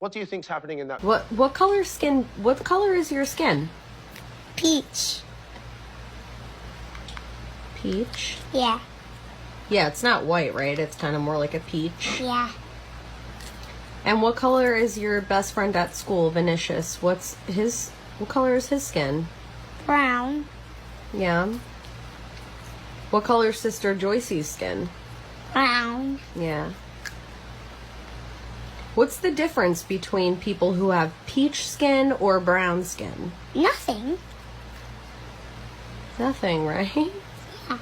What do you think's happening in that? What color is your skin? Peach. Peach? Yeah. Yeah, it's not white, right? It's kind of more like a peach. Yeah. And what color is your best friend at school, Vinicius? What color is his skin? Brown. Yeah. What color is Sister Joyce's skin? Brown. Yeah. What's the difference between people who have peach skin or brown skin? Nothing. Nothing, right? Yeah.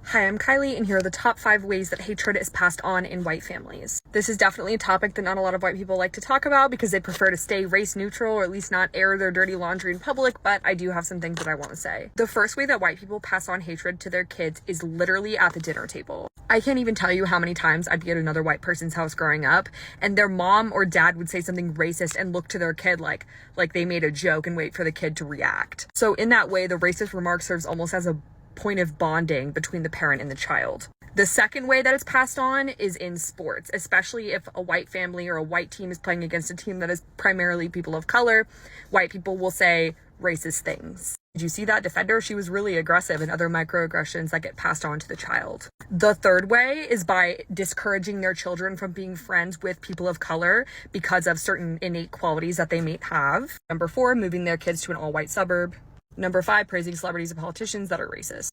Hi, I'm Kylie, and here are the top 5 ways that hatred is passed on in white families. This is definitely a topic that not a lot of white people like to talk about because they prefer to stay race neutral or at least not air their dirty laundry in public, but I do have some things that I want to say. The first way that white people pass on hatred to their kids is literally at the dinner table. I can't even tell you how many times I'd be at another white person's house growing up, and their mom or dad would say something racist and look to their kid like they made a joke and wait for the kid to react. So in that way, the racist remark serves almost as a point of bonding between the parent and the child. The second way that it's passed on is in sports, especially if a white family or a white team is playing against a team that is primarily people of color. White people will say racist things. Did you see that defender? She was really aggressive, and other microaggressions that get passed on to the child. The third way is by discouraging their children from being friends with people of color because of certain innate qualities that they may have. Number 4, moving their kids to an all-white suburb. Number 5, praising celebrities and politicians that are racist.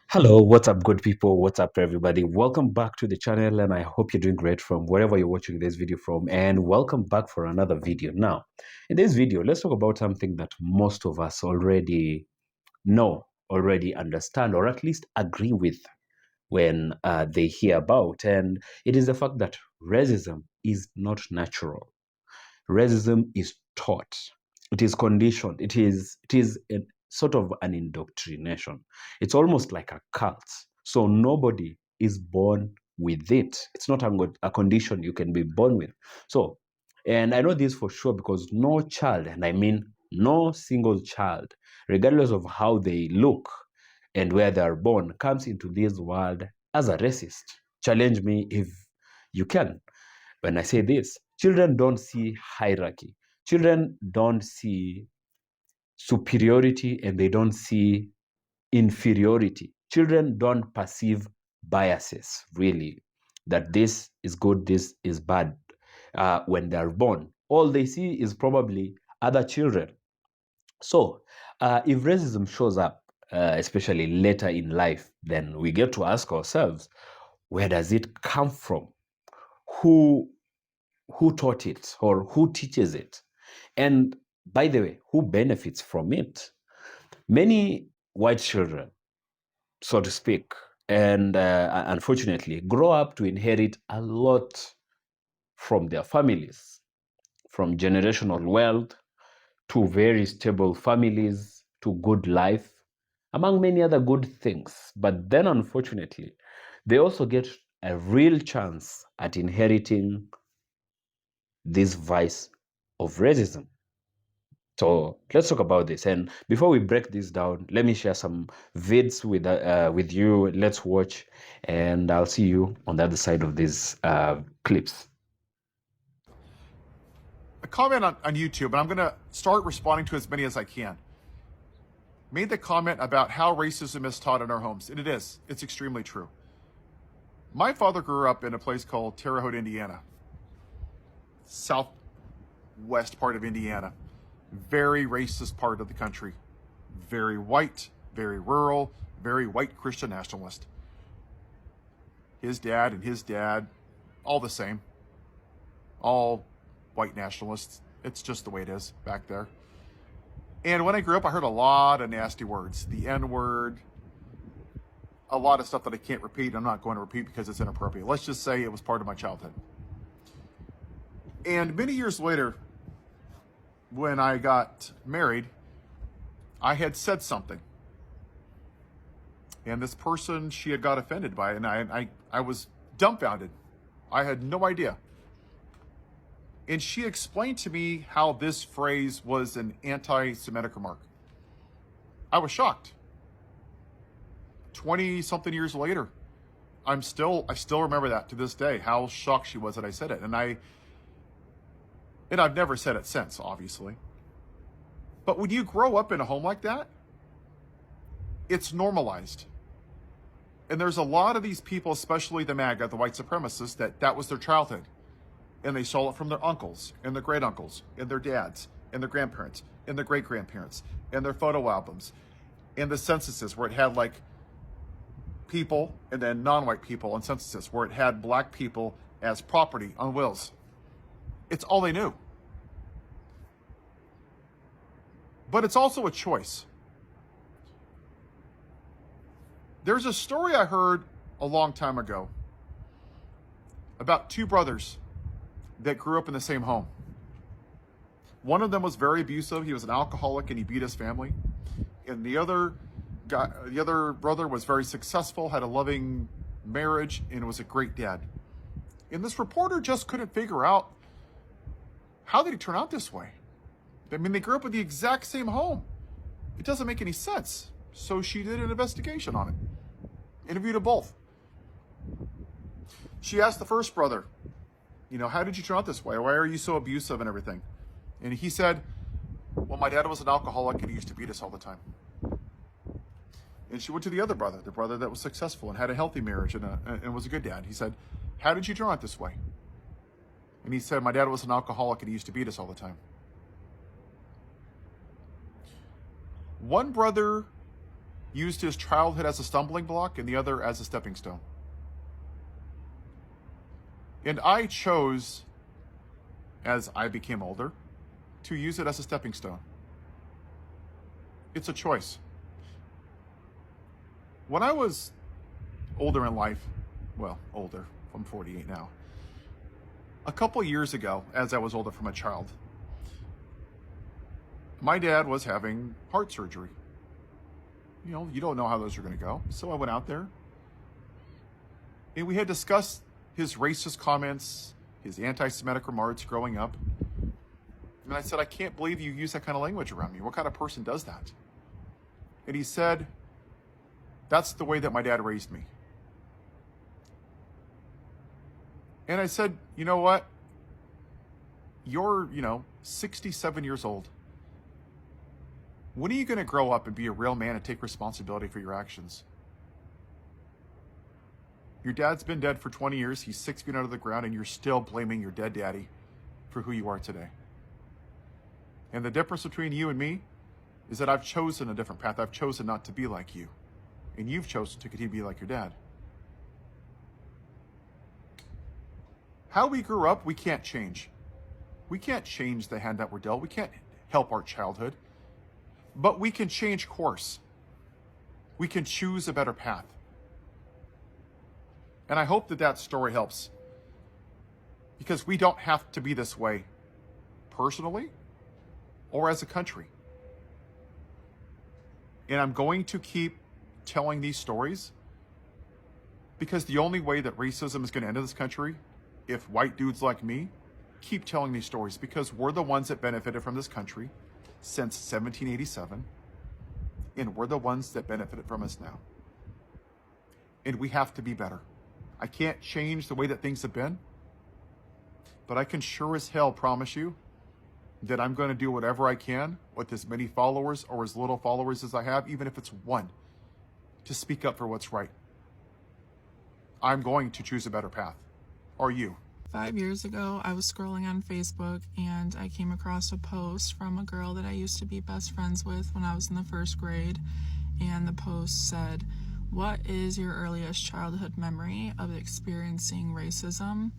Hello, what's up, good people? What's up, everybody? Welcome back to the channel, and I hope you're doing great from wherever you're watching this video from, and welcome back for another video. Now, in this video, let's talk about something that most of us already know, already understand, or at least agree with when they hear about, and it is the fact that racism is not natural. Racism is taught. It is conditioned. It is a sort of an indoctrination. It's almost like a cult. So nobody is born with it. It's not a condition you can be born with. So, and I know this for sure because no child, and I mean no single child, regardless of how they look and where they are born, comes into this world as a racist. Challenge me if you can. When I say this, children don't see hierarchy. Children don't see superiority, and they don't see inferiority. Children don't perceive biases, really, that this is good, this is bad. When they're born, all they see is probably other children. So if racism shows up, especially later in life, then we get to ask ourselves, where does it come from? Who taught it, or who teaches it? And by the way, who benefits from it? Many white children, so to speak, and unfortunately, grow up to inherit a lot from their families, from generational wealth to very stable families to good life, among many other good things. But then, unfortunately, they also get a real chance at inheriting this vice of racism. So let's talk about this. And before we break this down, let me share some vids with you. Let's watch, and I'll see you on the other side of these clips. A comment on YouTube, and I'm going to start responding to as many as I can. Made the comment about how racism is taught in our homes, and it is. It's extremely true. My father grew up in a place called Terre Haute, Indiana. Southwest part of Indiana. Very racist part of the country. Very white, very rural, very white Christian nationalist. His dad and his dad, all the same. All white nationalists. It's just the way it is back there. And when I grew up, I heard a lot of nasty words. The N-word, a lot of stuff that I can't repeat. I'm not going to repeat because it's inappropriate. Let's just say it was part of my childhood. And many years later, when I got married, I had said something. And this person, she had got offended by it, and I was dumbfounded. I had no idea. And she explained to me how this phrase was an anti-Semitic remark. I was shocked. 20-something years later, I still remember that to this day, how shocked she was that I said it. And I've never said it since, obviously. But when you grow up in a home like that, it's normalized. And there's a lot of these people, especially the MAGA, the white supremacists, that was their childhood. And they saw it from their uncles and their great uncles and their dads and their grandparents and their great grandparents and their photo albums and the censuses where it had like people and then non-white people on censuses where it had black people as property on wills. It's all they knew. But it's also a choice. There's a story I heard a long time ago about two brothers that grew up in the same home. One of them was very abusive. He was an alcoholic and he beat his family. And the other brother was very successful, had a loving marriage, and was a great dad. And this reporter just couldn't figure out, how did he turn out this way? I mean, they grew up in the exact same home. It doesn't make any sense. So she did an investigation on it. Interviewed them both. She asked the first brother, how did you turn out this way? Why are you so abusive and everything? And he said, well, my dad was an alcoholic and he used to beat us all the time. And she went to the other brother, the brother that was successful and had a healthy marriage and was a good dad. He said, how did you turn out this way? And he said, my dad was an alcoholic and he used to beat us all the time. One brother used his childhood as a stumbling block and the other as a stepping stone. And I chose, as I became older, to use it as a stepping stone. It's a choice. When I was older in life, older, I'm 48 now, a couple years ago, as I was older from a child, my dad was having heart surgery. You don't know how those are going to go. So I went out there and we had discussed his racist comments, his anti-Semitic remarks growing up. And I said, I can't believe you use that kind of language around me. What kind of person does that? And he said, that's the way that my dad raised me. And I said, you know what? You're, 67 years old. When are you going to grow up and be a real man and take responsibility for your actions? Your dad's been dead for 20 years. He's 6 feet under the ground, and you're still blaming your dead daddy for who you are today. And the difference between you and me is that I've chosen a different path. I've chosen not to be like you. And you've chosen to continue to be like your dad. How we grew up, we can't change. We can't change the hand that we're dealt. We can't help our childhood. But we can change course. We can choose a better path. And I hope that story helps. Because we don't have to be this way personally or as a country. And I'm going to keep telling these stories because the only way that racism is going to end in this country, if white dudes like me keep telling these stories, because we're the ones that benefited from this country since 1787, and we're the ones that benefited from us now. And we have to be better. I can't change the way that things have been, but I can sure as hell promise you that I'm going to do whatever I can with as many followers or as little followers as I have, even if it's one, to speak up for what's right. I'm going to choose a better path. Are you? 5 years ago, I was scrolling on Facebook and I came across a post from a girl that I used to be best friends with when I was in the first grade. And the post said, "What is your earliest childhood memory of experiencing racism?"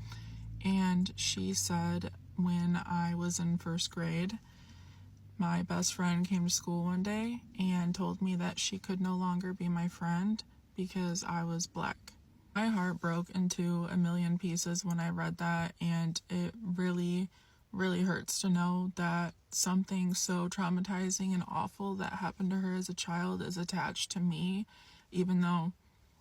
And she said, when I was in first grade, my best friend came to school one day and told me that she could no longer be my friend because I was black. My heart broke into a million pieces when I read that, and it really, really hurts to know that something so traumatizing and awful that happened to her as a child is attached to me, even though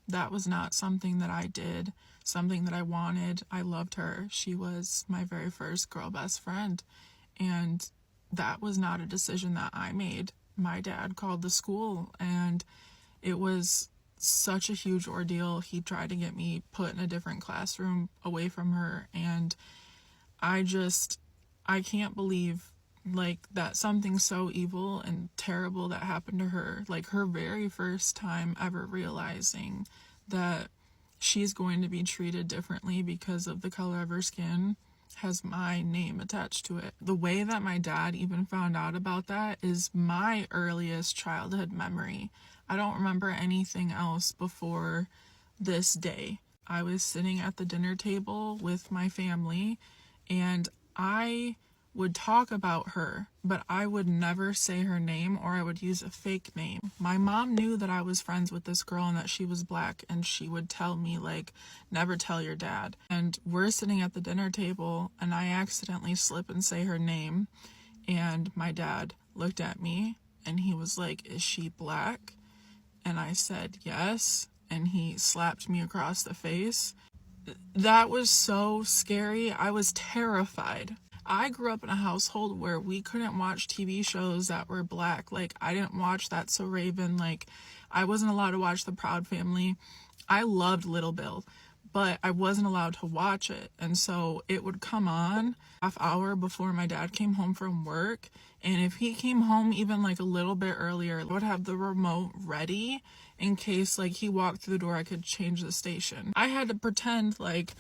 that was not something that I did, something that I wanted. I loved her. She was my very first girl best friend, and that was not a decision that I made. My dad called the school, and it was such a huge ordeal. He tried to get me put in a different classroom away from her, and I can't believe like that something so evil and terrible that happened to her, like her very first time ever realizing that she's going to be treated differently because of the color of her skin, has my name attached to it. The way that my dad even found out about that is my earliest childhood memory. I don't remember anything else before this day. I was sitting at the dinner table with my family, and I would talk about her, but I would never say her name, or I would use a fake name. My mom knew that I was friends with this girl and that she was black, and she would tell me, like, never tell your dad. And we're sitting at the dinner table, and I accidentally slip and say her name, and my dad looked at me, and he was like, is she black? And I said yes, and he slapped me across the face. That was so scary. I was terrified. I grew up in a household where we couldn't watch TV shows that were black. Like, I didn't watch That's So Raven. Like, I wasn't allowed to watch The Proud Family. I loved Little Bill, but I wasn't allowed to watch it. And so it would come on half hour before my dad came home from work. And if he came home even like a little bit earlier, I would have the remote ready in case like he walked through the door, I could change the station. I had to pretend like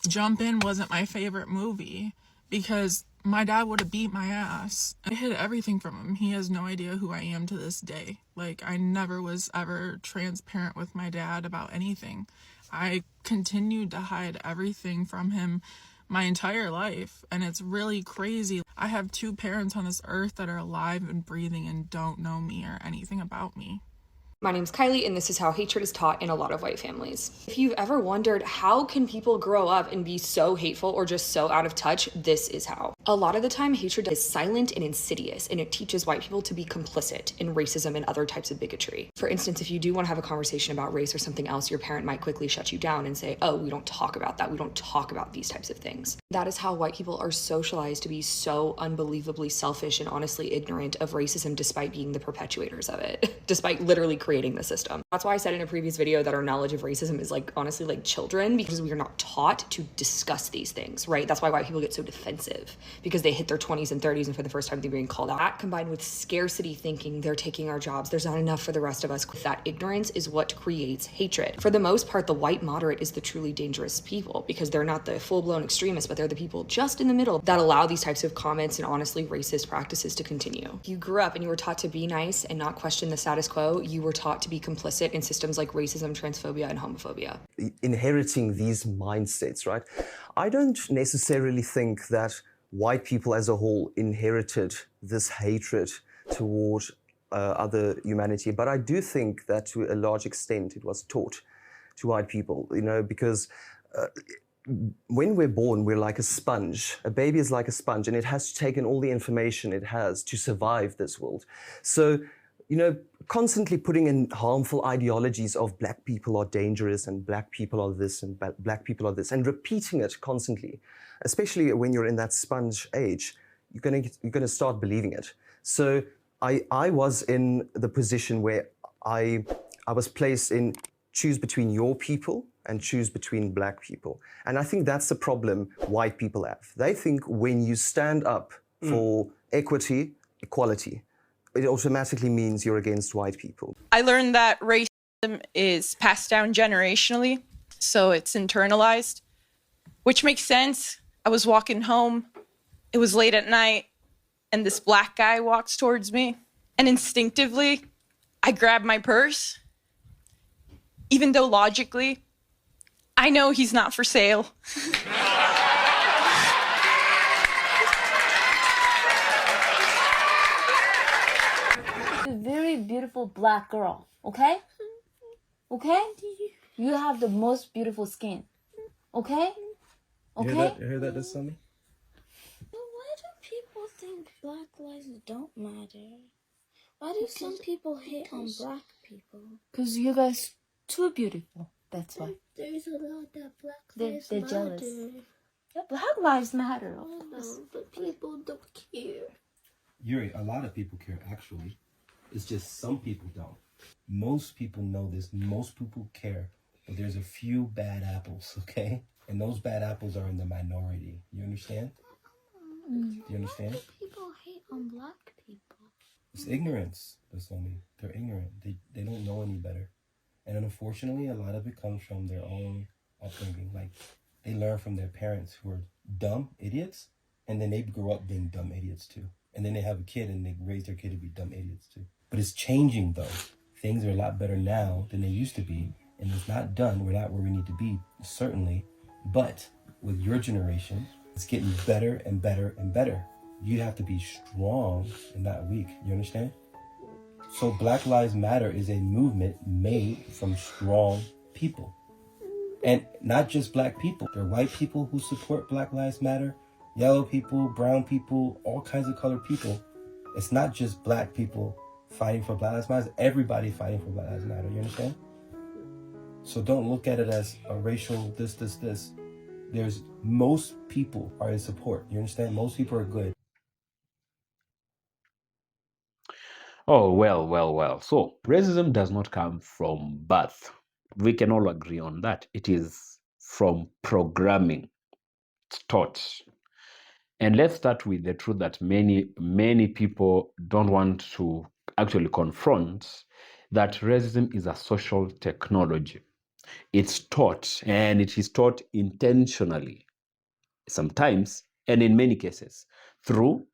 Jump In wasn't my favorite movie, because my dad would have beat my ass. I hid everything from him. He has no idea who I am to this day. Like, I never was ever transparent with my dad about anything. I continued to hide everything from him my entire life, and it's really crazy. I have 2 parents on this earth that are alive and breathing and don't know me or anything about me. My name's Kylie, and this is how hatred is taught in a lot of white families. If you've ever wondered how can people grow up and be so hateful or just so out of touch, this is how. A lot of the time, hatred is silent and insidious, and it teaches white people to be complicit in racism and other types of bigotry. For instance, if you do want to have a conversation about race or something else, your parent might quickly shut you down and say, oh, we don't talk about that. We don't talk about these types of things. That is how white people are socialized to be so unbelievably selfish and honestly ignorant of racism, despite being the perpetuators of it, despite literally creating the system. That's why I said in a previous video that our knowledge of racism is like honestly like children, because we are not taught to discuss these things, right? That's why white people get so defensive, because they hit their 20s and 30s and for the first time they're being called out. That combined with scarcity thinking, they're taking our jobs, there's not enough for the rest of us. That ignorance is what creates hatred. For the most part, the white moderate is the truly dangerous people, because they're not the full-blown extremists, but they're the people just in the middle that allow these types of comments and honestly racist practices to continue. If you grew up and you were taught to be nice and not question the status quo, you were taught to be complicit in systems like racism, transphobia, and homophobia. Inheriting these mindsets, right? I don't necessarily think that white people as a whole inherited this hatred toward other humanity, but I do think that to a large extent it was taught to white people, you know, because when we're born, we're like a sponge. A baby is like a sponge, and it has to take in all the information it has to survive this world. So, you know, constantly putting in harmful ideologies of black people are dangerous and black people are this and black people are this, and repeating it constantly, especially when you're in that sponge age, you're gonna start believing it. So I was in the position where I was placed in choose between your people and choose between black people. And I think that's the problem white people have. They think when you stand up for equity, equality, it automatically means you're against white people. I learned that racism is passed down generationally, so it's internalized, which makes sense. I was walking home, it was late at night, and this black guy walks towards me, and instinctively, I grab my purse, even though logically, I know he's not for sale. Very beautiful black girl, okay? Okay? You have the most beautiful skin, okay? Okay? You heard that, this Sunday? But why do people think black lives don't matter? Why do some people hate on black people? Because you guys too beautiful, that's why. There's a lot that black lives They're matter. jealous. Yeah, black lives matter. I know, but people don't care. Yuri, a lot of people care, actually. It's just some people don't. Most people know this. Most people care. But there's a few bad apples, okay? And those bad apples are in the minority. You understand? Do you understand? Why do people hate on black people? It's ignorance. That's only. They're ignorant. They don't know any better. And unfortunately, a lot of it comes from their own upbringing. Like, they learn from their parents who are dumb idiots, and then they grow up being dumb idiots too. And then they have a kid and they raise their kid to be dumb idiots too. But it's changing though. Things are a lot better now than they used to be. And it's not done. We're not where we need to be, certainly. But with your generation, it's getting better and better and better. You have to be strong and not weak. You understand? So Black Lives Matter is a movement made from strong people. And not just black people. There are white people who support Black Lives Matter, yellow people, brown people, all kinds of colored people. It's not just black people fighting for Black Lives Matter. It's everybody fighting for Black Lives Matter. You understand? So don't look at it as a racial this. There's most people are in support. You understand? Most people are good. Oh, well. So, racism does not come from birth. We can all agree on that. It is from programming. It's taught. And let's start with the truth that many people don't want to actually confront, that racism is a social technology. It's taught, and it is taught intentionally, sometimes, and in many cases, through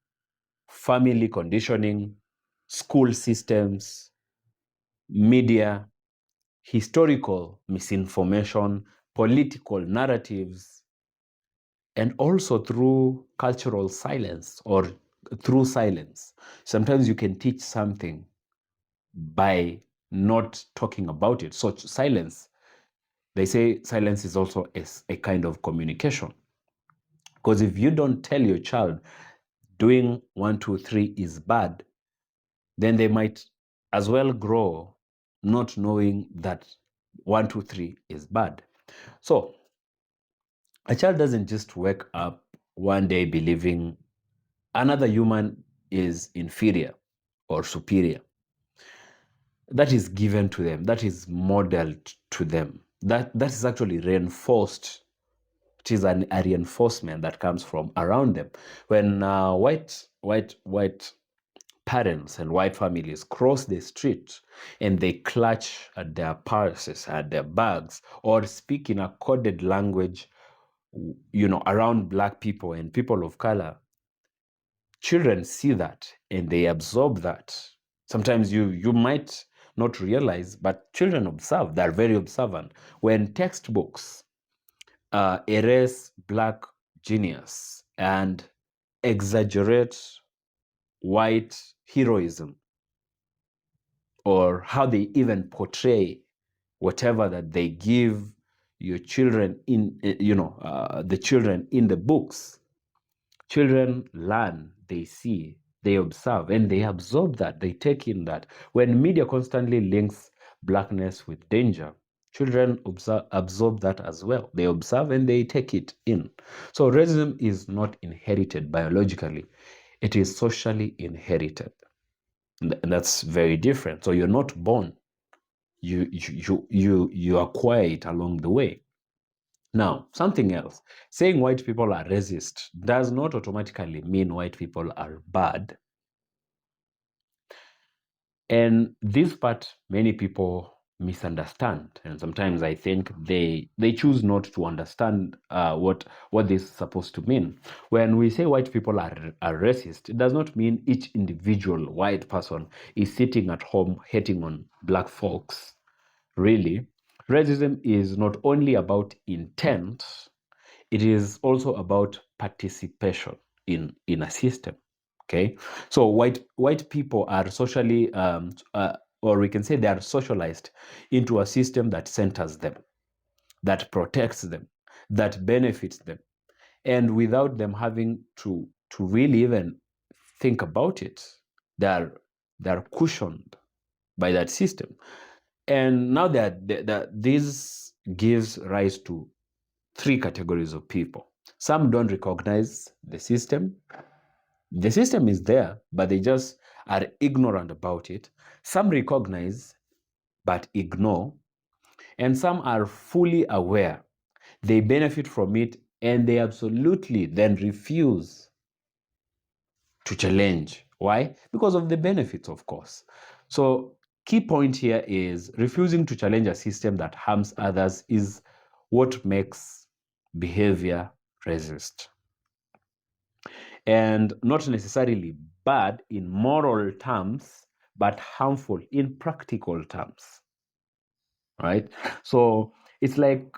family conditioning, school systems, media, historical misinformation, political narratives, and also through cultural silence or through silence. Sometimes you can teach something by not talking about it. So silence, they say silence is also a kind of communication. Because if you don't tell your child doing 1, 2, 3 is bad, then they might as well grow not knowing that 1, 2, 3 is bad. So a child doesn't just wake up one day believing another human is inferior or superior. That is given to them. That is modeled to them. That is actually reinforced. It is a reinforcement that comes from around them. When white parents and white families cross the street and they clutch at their purses, at their bags, or speak in a coded language, around black people and people of color, children see that and they absorb that. Sometimes you might not realize, but children observe. They're very observant. When textbooks erase black genius and exaggerate white heroism, or how they even portray whatever that they give your children in, the children in the books, children learn, they see, they observe, and they absorb that, they take in that. When media constantly links blackness with danger, children absorb that as well. They observe and they take it in. So racism is not inherited biologically, it is socially inherited. And that's very different. So you're not born, you acquire it along the way. Now, something else, saying white people are racist does not automatically mean white people are bad. And this part, many people misunderstand. And sometimes I think they choose not to understand what this is supposed to mean. When we say white people are racist, it does not mean each individual white person is sitting at home hating on black folks. Really, racism is not only about intent, it is also about participation in a system. Okay, so white people are socially, or we can say they are socialized into a system that centers them, that protects them, that benefits them, and without them having to really even think about it, they are cushioned by that system. And now that this gives rise to 3 categories of people. Some don't recognize the system. The system is there, but they just are ignorant about it. Some recognize but ignore, and some are fully aware. They benefit from it, and they absolutely then refuse to challenge. Why? Because of the benefits, of course. So, key point here is refusing to challenge a system that harms others is what makes behavior racist. And not necessarily bad in moral terms, but harmful in practical terms. Right? So, it's like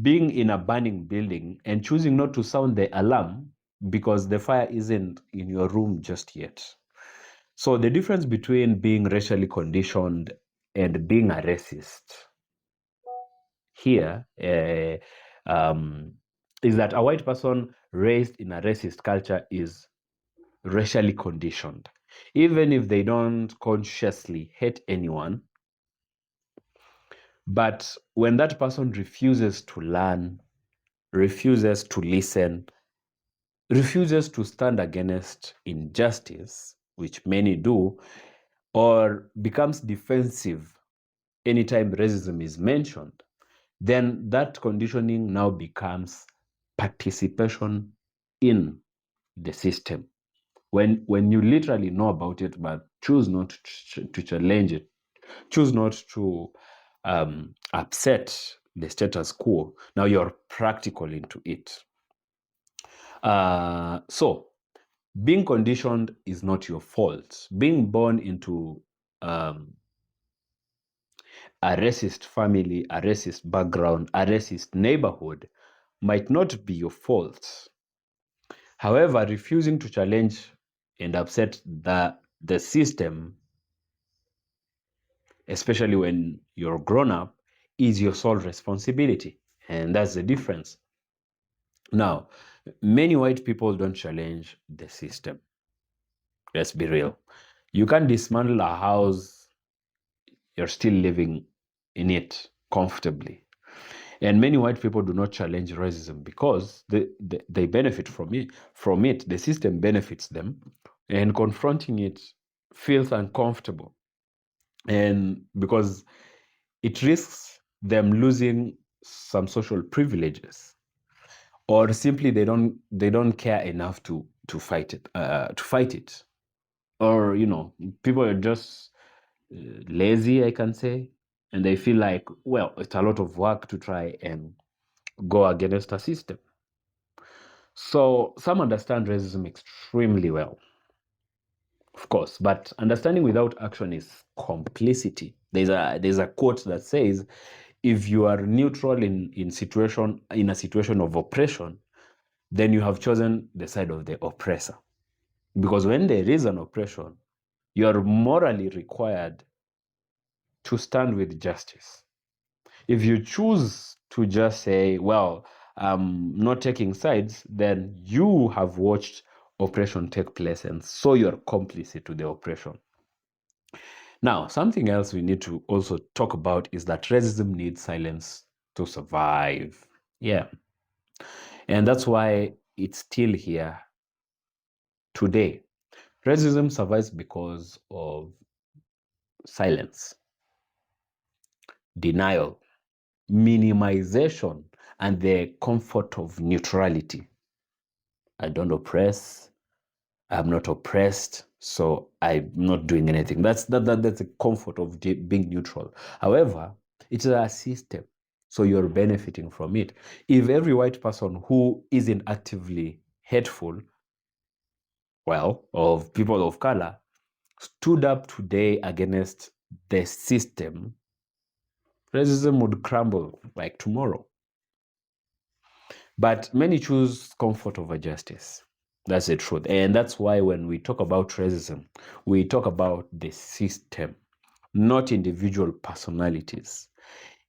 being in a burning building and choosing not to sound the alarm because the fire isn't in your room just yet. So the difference between being racially conditioned and being a racist here is that a white person raised in a racist culture is racially conditioned. Even if they don't consciously hate anyone, but when that person refuses to learn, refuses to listen, refuses to stand against injustice, which many do, or becomes defensive anytime racism is mentioned, then that conditioning now becomes participation in the system. When you literally know about it but choose not to challenge it, choose not to upset the status quo, now you're practical into it. So being conditioned is not your fault. Being born into a racist family, a racist background, a racist neighborhood might not be your fault. However, refusing to challenge and upset the system, especially when you're grown up, is your sole responsibility. And that's the difference. Now, many white people don't challenge the system. Let's be real. You can't dismantle a house, you're still living in it comfortably. And many white people do not challenge racism because they benefit from it. The system benefits them, and confronting it feels uncomfortable. And because it risks them losing some social privileges, or simply they don't care enough to fight it. Or people are just lazy, I can say, and they feel like, well, it's a lot of work to try and go against a system. So some understand racism extremely well, of course, but understanding without action is complicity. There's a quote that says, if you are neutral in a situation of oppression, then you have chosen the side of the oppressor. Because when there is an oppression, you are morally required to stand with justice. If you choose to just say, well, I'm not taking sides, then you have watched oppression take place, and so you're complicit to the oppression. Now, something else we need to also talk about is that racism needs silence to survive. Yeah. And that's why it's still here today. Racism survives because of silence, denial, minimization, and the comfort of neutrality. I don't oppress. I'm not oppressed, so I'm not doing anything. That's the comfort of being neutral. However, it's a system, so you're benefiting from it. If every white person who isn't actively hateful, well, of people of color, stood up today against the system, racism would crumble like tomorrow. But many choose comfort over justice. That's the truth. And that's why when we talk about racism, we talk about the system, not individual personalities.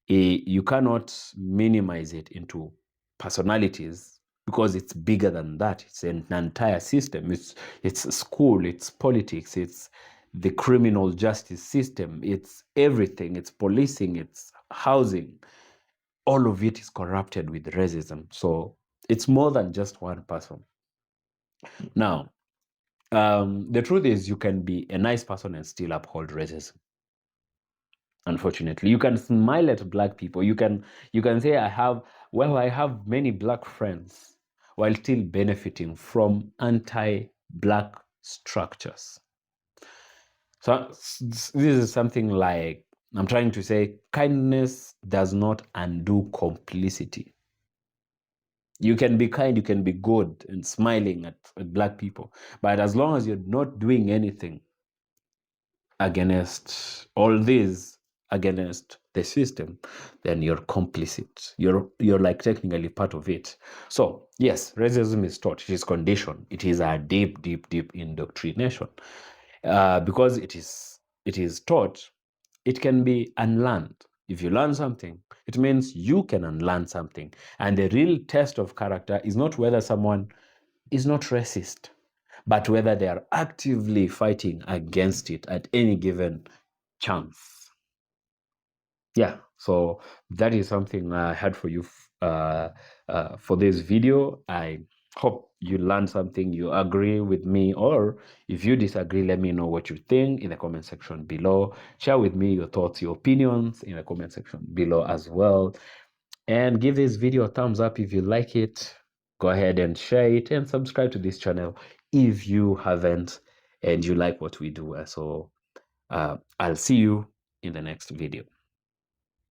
You cannot minimize it into personalities because it's bigger than that. It's an entire system. It's school, it's politics, it's the criminal justice system, it's everything, it's policing, it's housing. All of it is corrupted with racism. So it's more than just one person. Now, the truth is you can be a nice person and still uphold racism. Unfortunately, you can smile at black people. You can say I have many black friends, while still benefiting from anti-black structures. So this is something like, I'm trying to say, kindness does not undo complicity. You can be kind, you can be good and smiling at black people, but as long as you're not doing anything against all this, against the system, then you're complicit. You're like technically part of it. So yes, racism is taught, it is conditioned, it is a deep indoctrination. Because it is taught, it can be unlearned. If you learn something, it means you can unlearn something. And the real test of character is not whether someone is not racist, but whether they are actively fighting against it at any given chance. Yeah, so that is something I had for you for this video. I hope you learned something, you agree with me, or if you disagree, let me know what you think in the comment section below. Share with me your thoughts, your opinions in the comment section below as well. And give this video a thumbs up if you like it. Go ahead and share it, and subscribe to this channel if you haven't and you like what we do. So I'll see you in the next video.